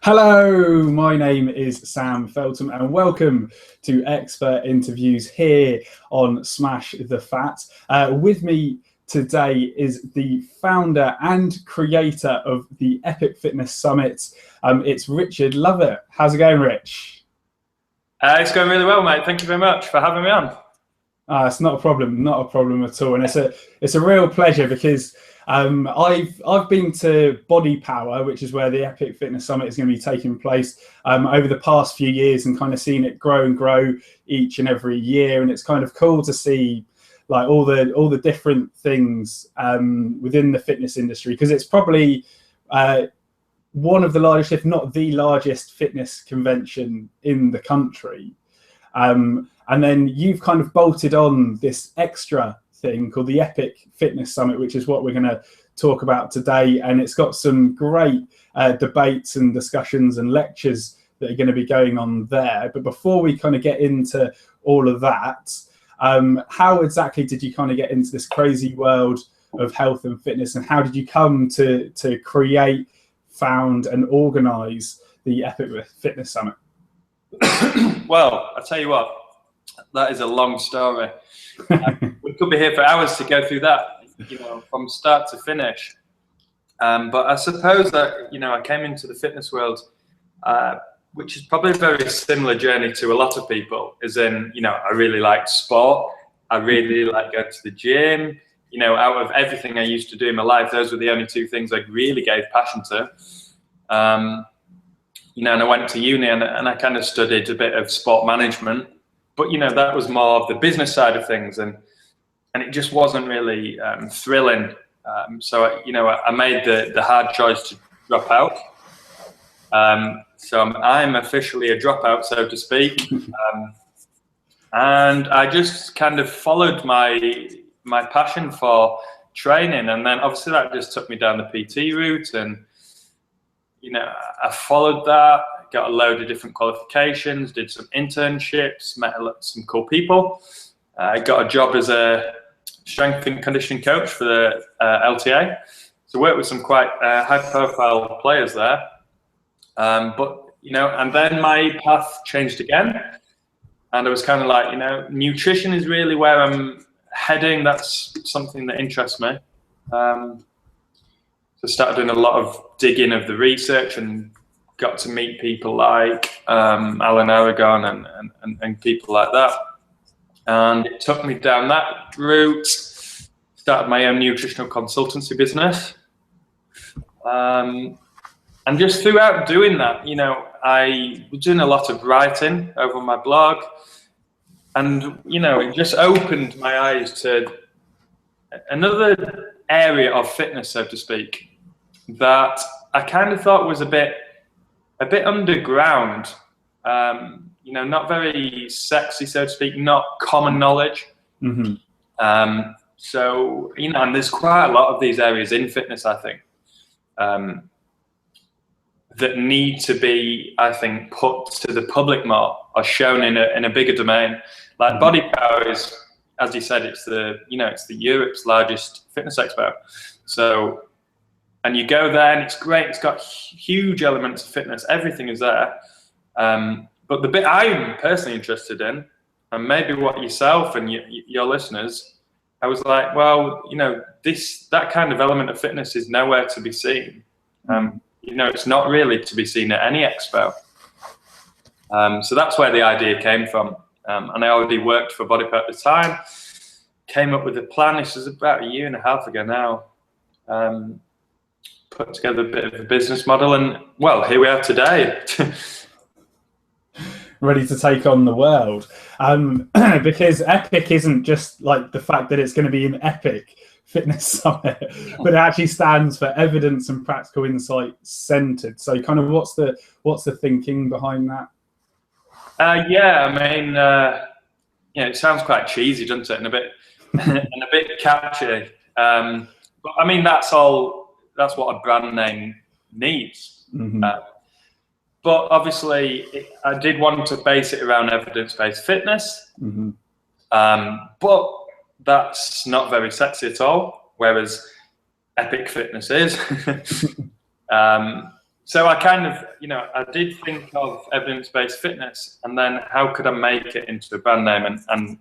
Hello, my name is Sam Feltham and welcome to Expert Interviews here on Smash the Fat. With me today is the founder and creator of the Epic Fitness Summit. It's Richard Lovatt. How's it going, Rich? It's going really well, mate. Thank you very much for having me on. It's not a problem at all, and it's a real pleasure because I've been to BodyPower, which is where the Epic Fitness Summit is going to be taking place, over the past few years, and kind of seen it grow and grow each and every year, and it's kind of cool to see like all the different things within the fitness industry, because it's probably one of the largest, if not the largest, fitness convention in the country. And then you've kind of bolted on this extra thing called the Epic Fitness Summit, which is what we're going to talk about today. And it's got some great debates and discussions and lectures that are going to be going on there. But before we kind of get into all of that, how exactly did you kind of get into this crazy world of health and fitness, and how did you come to create, found and organize the Epic Fitness Summit? Well, I'll tell you what, that is a long story. We could be here for hours to go through that, from start to finish. But I suppose that, I came into the fitness world, which is probably a very similar journey to a lot of people, as in, I really liked sport. I really like going to the gym. Out of everything I used to do in my life, those were the only two things I really gave passion to. And I went to uni and I kind of studied a bit of sport management, but that was more of the business side of things, and it just wasn't really thrilling. So I made the hard choice to drop out. So I'm officially a dropout, so to speak. And I just kind of followed my passion for training, and then obviously that just took me down the PT route, and I followed that, got a load of different qualifications, did some internships, met some cool people. I got a job as a strength and conditioning coach for the LTA. So worked with some quite high-profile players there. But and then my path changed again, and I was kind of like, nutrition is really where I'm heading. That's something that interests me. So I started doing a lot of digging of the research and got to meet people like Alan Aragon and people like that. And it took me down that route, started my own nutritional consultancy business. And just throughout doing that, I was doing a lot of writing over my blog. And, it just opened my eyes to another area of fitness, so to speak, that I kind of thought was a bit underground, not very sexy, so to speak, not common knowledge. Mm-hmm. So, and there's quite a lot of these areas in fitness, I think, that need to be, I think, put to the public more, or shown in a bigger domain. Like BodyPower is, as you said, it's the Europe's largest fitness expo. So, and you go there and it's great. It's got huge elements of fitness. Everything is there. But the bit I'm personally interested in, and maybe what yourself and your listeners, I was like, well, that kind of element of fitness is nowhere to be seen. It's not really to be seen at any expo. So that's where the idea came from. And I already worked for BodyPower at the time. Came up with a plan. This was about a year and a half ago now. Put together a bit of a business model, and well, here we are today. Ready to take on the world. Because Epic isn't just like the fact that it's going to be an Epic Fitness Summit, but it actually stands for Evidence and Practical Insight Centered. So kind of what's the thinking behind that? It sounds quite cheesy, doesn't it? And a bit catchy. But I mean, that's what a brand name needs. Mm-hmm. But obviously, I did want to base it around evidence-based fitness. Mm-hmm. But that's not very sexy at all, whereas Epic Fitness is. so I kind of, I did think of evidence-based fitness, and then how could I make it into a brand name? And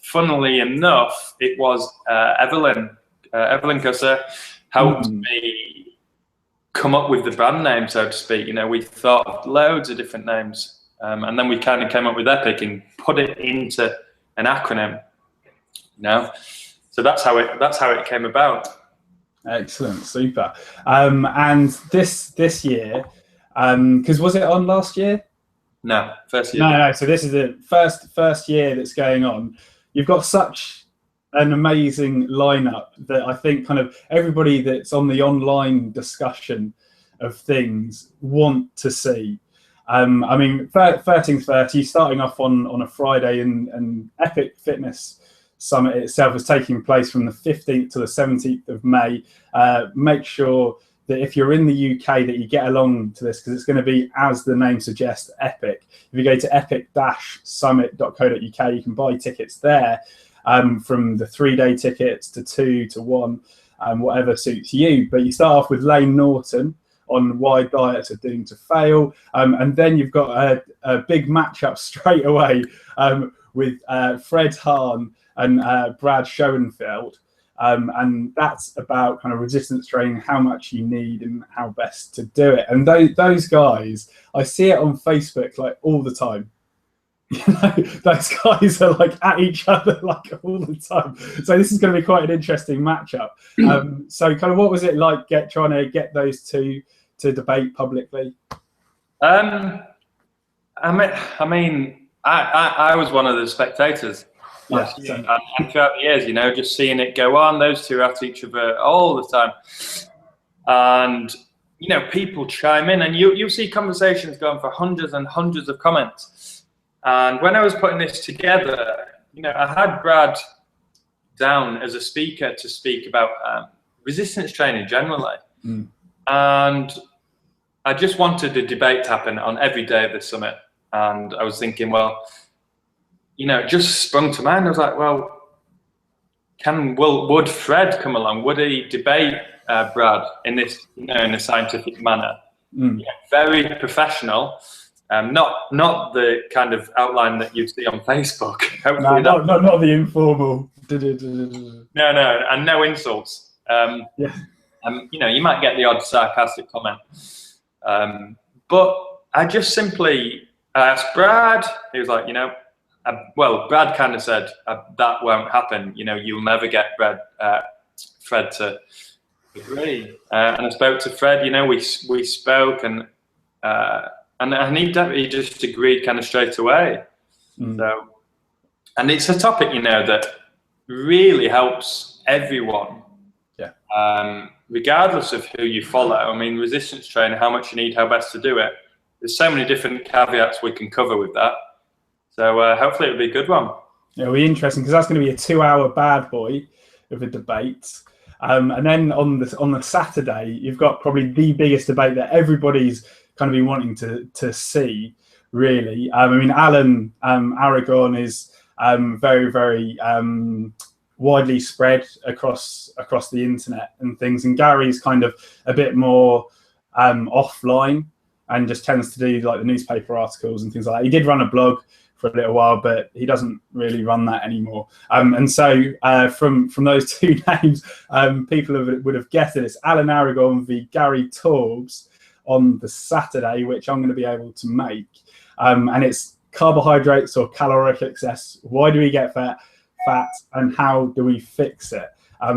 funnily enough, it was Evelyn Cusser helped me come up with the brand name, so to speak. We thought of loads of different names, and then we kind of came up with Epic and put it into an acronym. So that's how it came about. Excellent, super. And this year, because was it on last year? No, first year. No. So this is the first year that's going on. You've got such an amazing lineup that I think kind of everybody that's on the online discussion of things want to see. I mean, 13th 30, starting off on a Friday, and Epic Fitness Summit itself is taking place from the 15th to the 17th of May. Make sure that if you're in the UK that you get along to this, because it's going to be, as the name suggests, epic. If you go to epic-summit.co.uk, you can buy tickets there, from the 3-day tickets to 2 to 1, whatever suits you. But you start off with Lane Norton on why diets are doomed to fail, and then you've got a big matchup straight away with Fred Hahn and Brad Schoenfeld, and that's about kind of resistance training, how much you need and how best to do it. And those guys, I see it on Facebook like all the time. Those guys are like at each other like all the time. So this is going to be quite an interesting matchup. So kind of what was it like trying to get those two to debate publicly? I was one of the spectators. Yeah, and throughout the years, just seeing it go on, those two at each other all the time, and people chime in, and you'll see conversations going for hundreds and hundreds of comments. And when I was putting this together, I had Brad down as a speaker to speak about resistance training generally, and I just wanted a debate to happen on every day of the summit. And I was thinking, well, it just sprung to mind. I was like, well, would Fred come along? Would he debate Brad in this, in a scientific manner? Very professional, not the kind of outline that you see on Facebook. No, not the informal. No, and no insults. You might get the odd sarcastic comment, but I just simply asked Brad. He was like, Brad kind of said that won't happen. You'll never get Fred to agree. And I spoke to Fred. We spoke, and he just agreed kind of straight away. So, and it's a topic that really helps everyone. Yeah. Regardless of who you follow. I mean, resistance training, how much you need, how best to do it. There's so many different caveats we can cover with that. So hopefully it'll be a good one. Yeah, it'll be interesting, because that's going to be a 2-hour bad boy of a debate. And then on the Saturday, you've got probably the biggest debate that everybody's kind of been wanting to see, really. I mean, Alan Aragon is very, very widely spread across the internet and things. And Gary's kind of a bit more offline and just tends to do like the newspaper articles and things like that. He did run a blog for a little while, but he doesn't really run that anymore. And so from those two names, people would have guessed it. It's Alan Aragon v Gary Torbs on the Saturday, which I'm going to be able to make. And it's carbohydrates or caloric excess. Why do we get fat, and how do we fix it?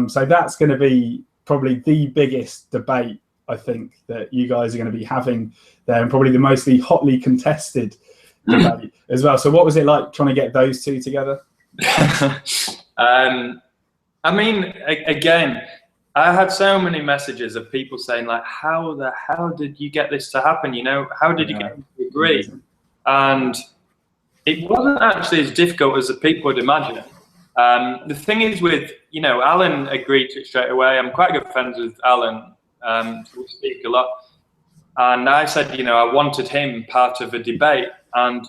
So that's going to be probably the biggest debate, I think, that you guys are going to be having there, and probably the mostly hotly contested debate as well. So what was it like trying to get those two together? I mean, again, I had so many messages of people saying like, how the hell did you get this to happen? How did you get them to agree? And it wasn't actually as difficult as the people would imagine. The thing is with, Alan agreed to it straight away. I'm quite good friends with Alan. We speak a lot. And I said, I wanted him part of a debate. And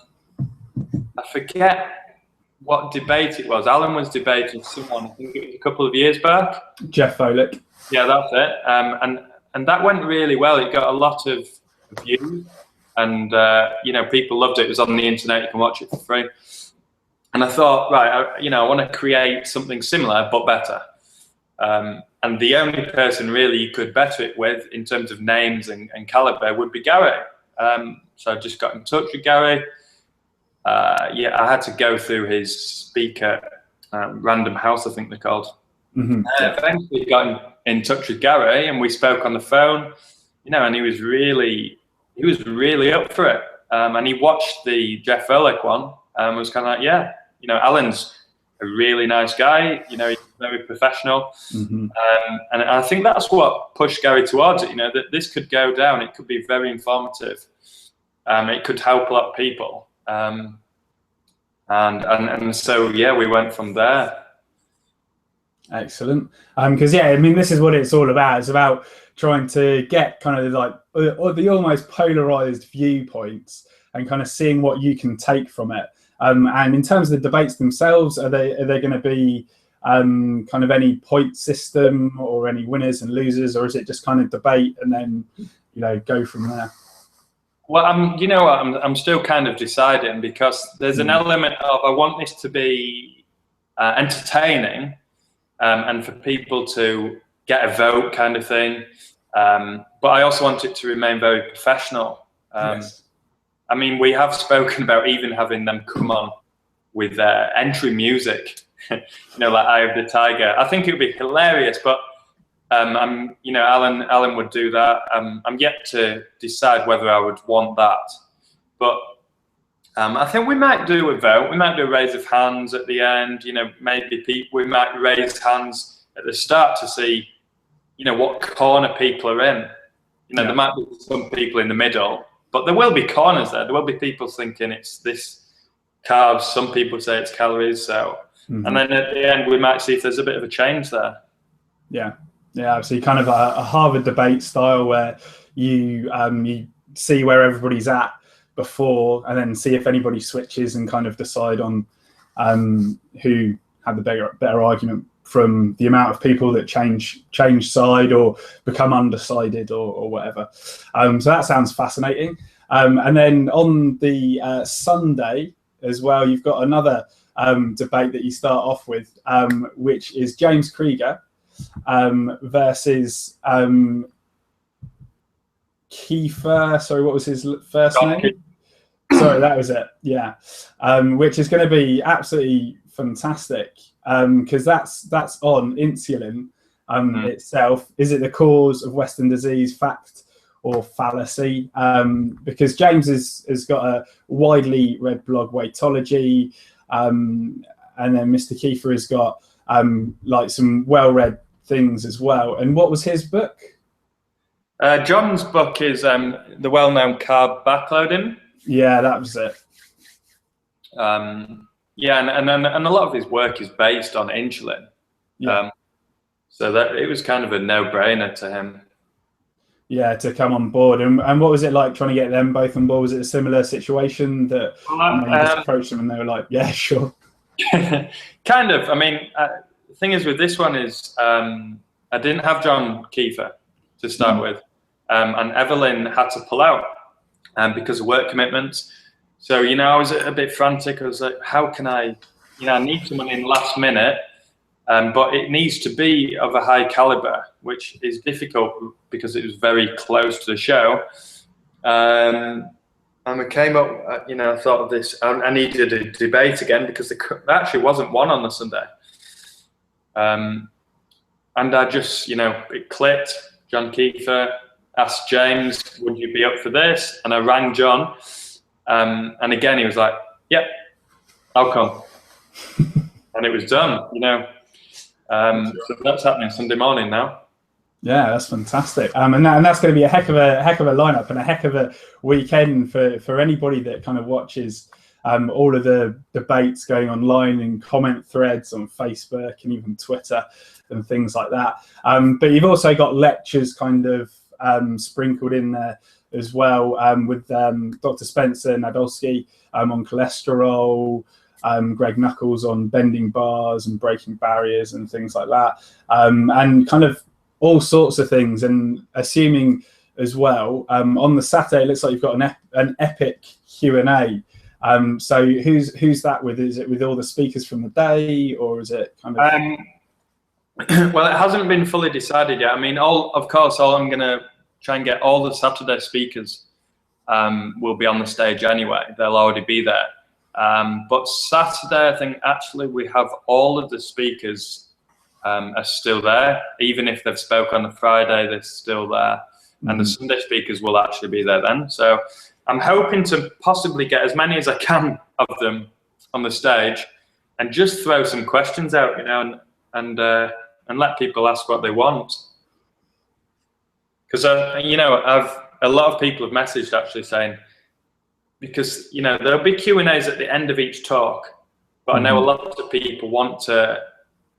I forget what debate it was. Alan was debating someone, I think it was a couple of years back. Jeff Folick. Yeah, that's it. And that went really well. It got a lot of views, and you know, people loved it. It was on the internet. You can watch it for free. And I thought, right, I want to create something similar but better. And the only person really you could better it with in terms of names and caliber would be Gary. So I just got in touch with Gary. Yeah, I had to go through his speaker, Random House, I think they're called. Mm-hmm. Eventually got in touch with Gary, and we spoke on the phone. You know, and he was really up for it. And he watched the Jeff Ehrlich one and was kind of like, yeah, you know, Alan's a really nice guy. You know, he's very professional. Mm-hmm. And I think that's what pushed Gary towards it. You know, that this could go down. It could be very informative. It could help a lot of people. And so yeah, we went from there. Excellent. Because yeah, I mean, this is what it's all about. It's about trying to get kind of like the almost polarized viewpoints and kind of seeing what you can take from it. And in terms of the debates themselves, are they going to be kind of any point system or any winners and losers, or is it just kind of debate and then, you know, go from there? Well, you know what, I'm still kind of deciding, because there's an element of, I want this to be entertaining and for people to get a vote kind of thing. But I also want it to remain very professional. Yes. I mean, we have spoken about even having them come on with entry music, you know, like Eye of the Tiger. I think it would be hilarious, but you know, Alan would do that. I'm yet to decide whether I would want that, but I think we might do a vote. We might do a raise of hands at the end. You know, maybe we might raise hands at the start to see, you know, what corner people are in. You know, there might be some people in the middle, but there will be corners there. There will be people thinking it's this carbs. Some people say it's calories. So, and then at the end, we might see if there's a bit of a change there. Yeah. Yeah, so kind of a Harvard debate style where you see where everybody's at before, and then see if anybody switches and kind of decide on who had the better argument from the amount of people that change side or become undecided or whatever. So that sounds fascinating. And then on the Sunday as well, you've got another debate that you start off with, which is James Krieger versus Kiefer. Sorry, what was his first name? Sorry, that was it. Yeah, which is going to be absolutely fantastic, because that's on insulin itself. Is it the cause of Western disease, fact or fallacy? Because James has got a widely read blog, Weightology, and then Mr. Kiefer has got like some well-read things as well. And what was his book? John's book is the well-known Carb Backloading. Yeah, that was it. Yeah, and a lot of his work is based on insulin. Yeah. So that it was kind of a no-brainer to him. Yeah, to come on board. And what was it like trying to get them both on board? Was it a similar situation that you just approached them and they were like, yeah, sure? Kind of. I mean, the thing is with this one is I didn't have John Kiefer to start with, and Evelyn had to pull out because of work commitments. So, you know, I was a bit frantic. I was like, how can I, you know, I need someone in last minute, but it needs to be of a high caliber, which is difficult because it was very close to the show. And we came up, you know, I thought of this, I needed a debate again because there actually wasn't one on the Sunday. And I just, you know, it clicked. John Kiefer asked James, would you be up for this? And I rang John. And again, he was like, yep, I'll come. And it was done, you know. So that's happening Sunday morning now. Yeah, that's fantastic. And that's going to be a heck of a lineup and a heck of a weekend for anybody that kind of watches all of the debates going online in comment threads on Facebook and even Twitter and things like that. But you've also got lectures kind of sprinkled in there as well, with Dr. Spencer Nadolski on cholesterol, Greg Knuckles on bending bars and breaking barriers and things like that, and kind of all sorts of things. And assuming as well. On the Saturday, it looks like you've got an epic Q&A. So who's that with? Is it with all the speakers from the day, or is it kind of? Well, it hasn't been fully decided yet. I mean, of course, all I'm going to try and get all the Saturday speakers will be on the stage anyway. They'll already be there. But Saturday, I think actually we have all of the speakers are still there. Even if they've spoke on the Friday, they're still there. And the Sunday speakers will actually be there then. So I'm hoping to possibly get as many as I can of them on the stage and just throw some questions out, you know, and let people ask what they want. Because, you know, a lot of people have messaged actually saying, because, you know, there'll be Q&As at the end of each talk, but I know a lot of people want to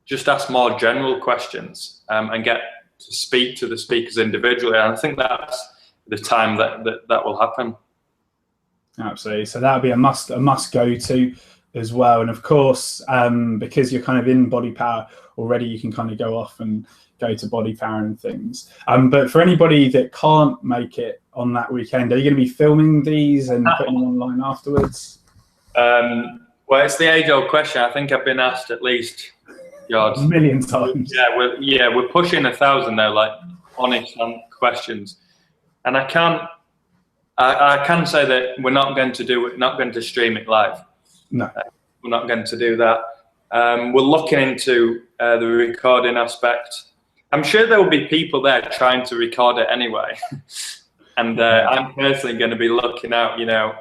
just ask more general questions and get to speak to the speakers individually. And I think that's the time that will happen. Absolutely. So that'll be a must go to as well. And of course, because you're kind of in BodyPower already, you can kind of go off and go to BodyPower and things. But for anybody that can't make it on that weekend, are you going to be filming these and putting them online afterwards? Well, it's the age-old question. I think I've been asked at least a million times. Yeah, we're pushing 1,000 now, like honest questions, and I can say that we're not going to stream it live. No, we're not going to do that. We're looking into the recording aspect. I'm sure there will be people there trying to record it anyway, and I'm personally going to be looking out, you know,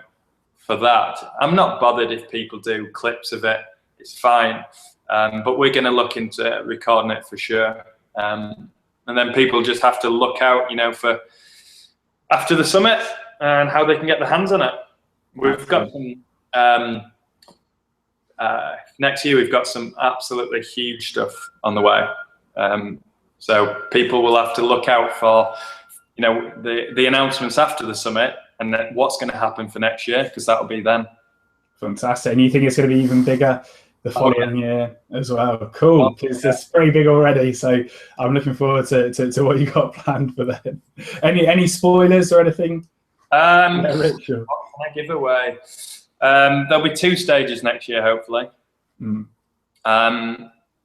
for that. I'm not bothered if people do clips of it; it's fine. But we're going to look into recording it for sure, and then people just have to look out, you know, for after the summit and how they can get their hands on it. We've got some. Next year, we've got some absolutely huge stuff on the way. So people will have to look out for, you know, the announcements after the summit and then what's going to happen for next year, because that'll be then. Fantastic. And you think it's going to be even bigger the following year as well? Cool, because it's pretty big already. So I'm looking forward to what you got planned for then. Any spoilers or anything? What can I give away? There'll be 2 stages next year, hopefully.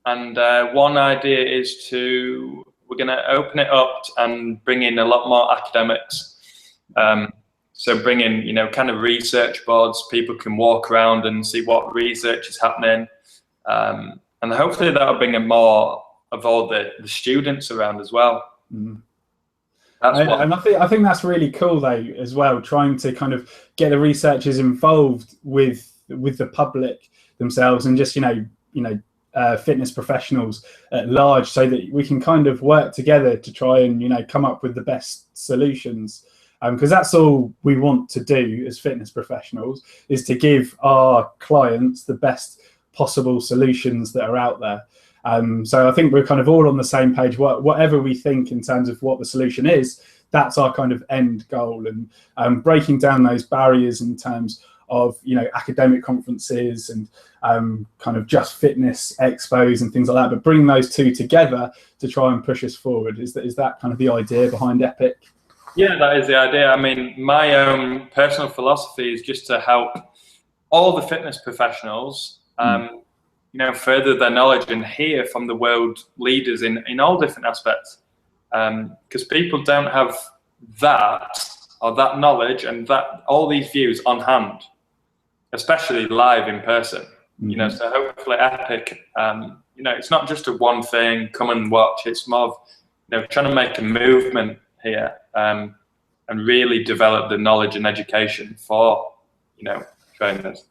And one idea is we're going to open it up and bring in a lot more academics. So bring in, you know, kind of research boards. People can walk around and see what research is happening. And hopefully that'll bring in more of all the students around as well. And I think that's really cool though as well, trying to kind of get the researchers involved with the public themselves and just, you know, fitness professionals at large, so that we can kind of work together to try and, you know, come up with the best solutions. Because that's all we want to do as fitness professionals, is to give our clients the best possible solutions that are out there. So I think we're kind of all on the same page. Whatever we think in terms of what the solution is, that's our kind of end goal. And breaking down those barriers in terms of, you know, academic conferences and kind of just fitness expos and things like that, but bring those two together to try and push us forward. Is that kind of the idea behind Epic? Yeah, that is the idea. I mean, my own personal philosophy is just to help all the fitness professionals, you know, further their knowledge and hear from the world leaders in all different aspects. Because people don't have that or that knowledge and that all these views on hand, especially live in person. You know, so hopefully Epic, you know, it's not just a one thing, come and watch. It's more of, you know, trying to make a movement here and really develop the knowledge and education for, you know, trainers.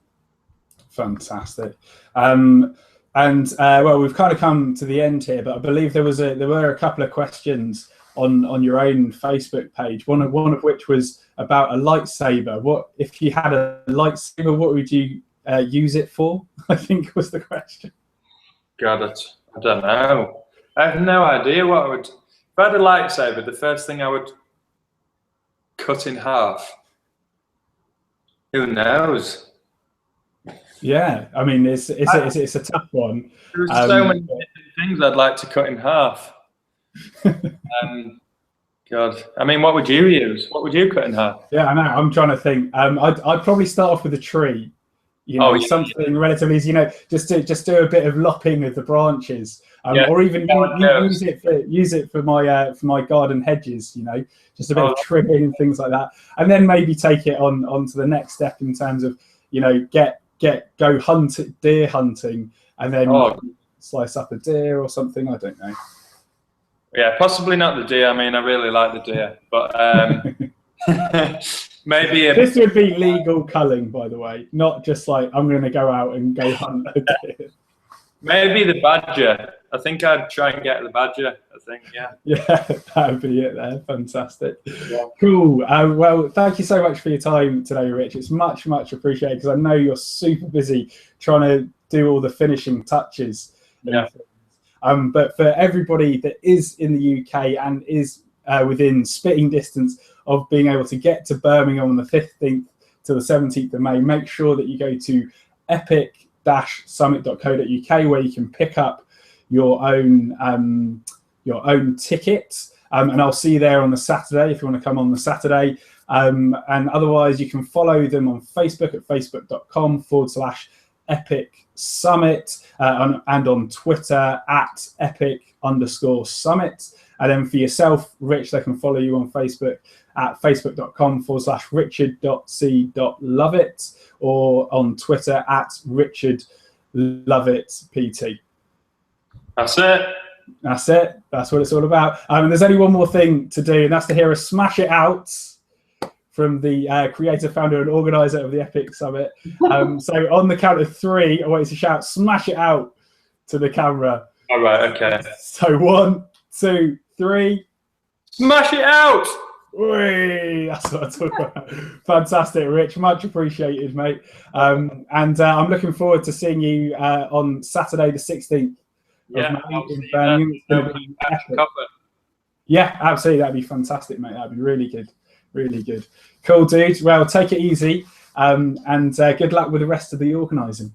Fantastic. Well, we've kind of come to the end here, but I believe there were a couple of questions on your own Facebook page. One of which was about a lightsaber. What if you had a lightsaber? What would you use it for? I think was the question. God, I don't know. I have no idea what I would. If I had a lightsaber, the first thing I would cut in half. Who knows? Yeah, I mean, it's a tough one. There's so many different things I'd like to cut in half. God, I mean, what would you use? What would you cut in half? Yeah, I know. I'm trying to think. I'd probably start off with a tree. You know, something relatively easy. You know, just do a bit of lopping of the branches, or even use it for my garden hedges. You know, just a bit of trimming and things like that, and then maybe take it on to the next step in terms of, you know, go deer hunting, and then slice up a deer or something. I don't know. Yeah, possibly not the deer. I mean, I really like the deer, but maybe this would be legal culling, by the way, not just like I'm going to go out and go hunt a deer. Maybe the badger. I think I'd try and get the badger. I think, yeah. Yeah, that would be it there. Fantastic. Yeah. Cool. Well, thank you so much for your time today, Rich. It's much, much appreciated, because I know you're super busy trying to do all the finishing touches. Yeah. But for everybody that is in the UK and is within spitting distance of being able to get to Birmingham on the 15th to the 17th of May, make sure that you go to epic-summit.co.uk, where you can pick up your own ticket. And I'll see you there on the Saturday if you want to come on the Saturday. And otherwise, you can follow them on Facebook at facebook.com/Epic Summit, and on Twitter at epic_summit. And then for yourself, Rich, they can follow you on Facebook at facebook.com/richard.c.lovatt, or on Twitter at richardlovattpt. That's it. That's it. That's what it's all about. And there's only one more thing to do, and that's to hear us smash it out from the creator, founder, and organizer of the Epic Summit. So on the count of 3, I want you to shout, "Smash it out," to the camera. All right, okay. So 1, 2, 3. Smash it out! Whee! That's what I talk about. Fantastic, Rich. Much appreciated, mate. And I'm looking forward to seeing you on Saturday the 16th. Yeah, in Birmingham. Yeah, absolutely. That'd be fantastic, mate. That'd be really good. Really good. Cool, dude. Well, take it easy, and good luck with the rest of the organising.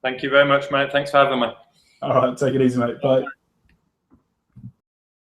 Thank you very much, mate. Thanks for having me. All right, take it easy, mate. Bye.